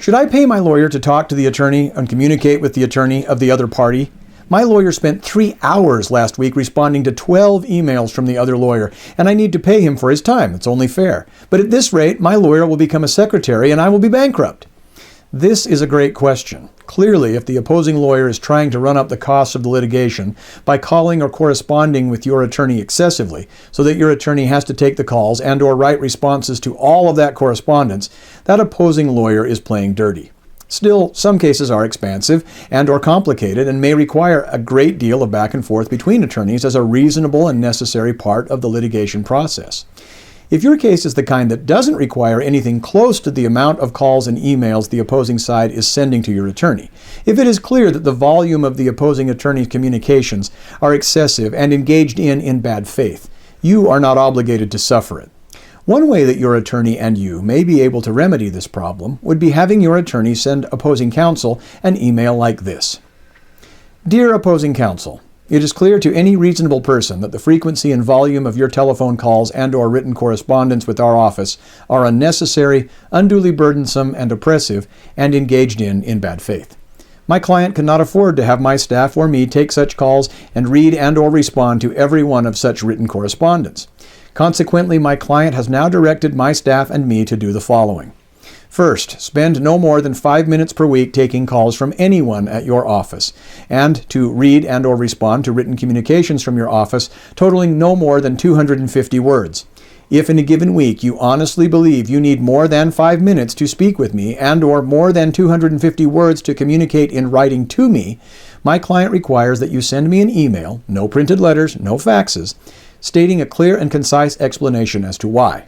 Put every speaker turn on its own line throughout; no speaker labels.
Should I pay my lawyer to talk to the attorney and communicate with the attorney of the other party? My lawyer spent 3 hours last week responding to 12 emails from the other lawyer, and I need to pay him for his time. It's only fair. But at this rate, my lawyer will become a secretary and I will be bankrupt. This is a great question. Clearly, if the opposing lawyer is trying to run up the costs of the litigation by calling or corresponding with your attorney excessively, so that your attorney has to take the calls and or write responses to all of that correspondence, that opposing lawyer is playing dirty. Still, some cases are expansive and or complicated and may require a great deal of back and forth between attorneys as a reasonable and necessary part of the litigation process. If your case is the kind that doesn't require anything close to the amount of calls and emails the opposing side is sending to your attorney, if it is clear that the volume of the opposing attorney's communications are excessive and engaged in bad faith, you are not obligated to suffer it. One way that your attorney and you may be able to remedy this problem would be having your attorney send opposing counsel an email like this. Dear opposing counsel, it is clear to any reasonable person that the frequency and volume of your telephone calls and or written correspondence with our office are unnecessary, unduly burdensome and oppressive, and engaged in bad faith. My client cannot afford to have my staff or me take such calls and read and or respond to every one of such written correspondence. Consequently, my client has now directed my staff and me to do the following. First, spend no more than 5 minutes per week taking calls from anyone at your office, and to read and or respond to written communications from your office totaling no more than 250 words. If in a given week you honestly believe you need more than 5 minutes to speak with me and or more than 250 words to communicate in writing to me, my client requires that you send me an email, no printed letters, no faxes, stating a clear and concise explanation as to why.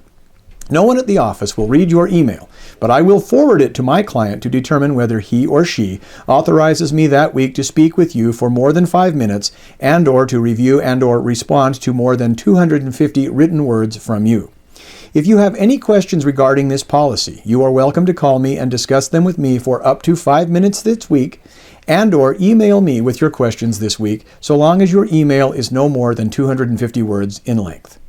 No one at the office will read your email, but I will forward it to my client to determine whether he or she authorizes me that week to speak with you for more than 5 minutes and or to review and or respond to more than 250 written words from you. If you have any questions regarding this policy, you are welcome to call me and discuss them with me for up to 5 minutes this week, and or email me with your questions this week, so long as your email is no more than 250 words in length.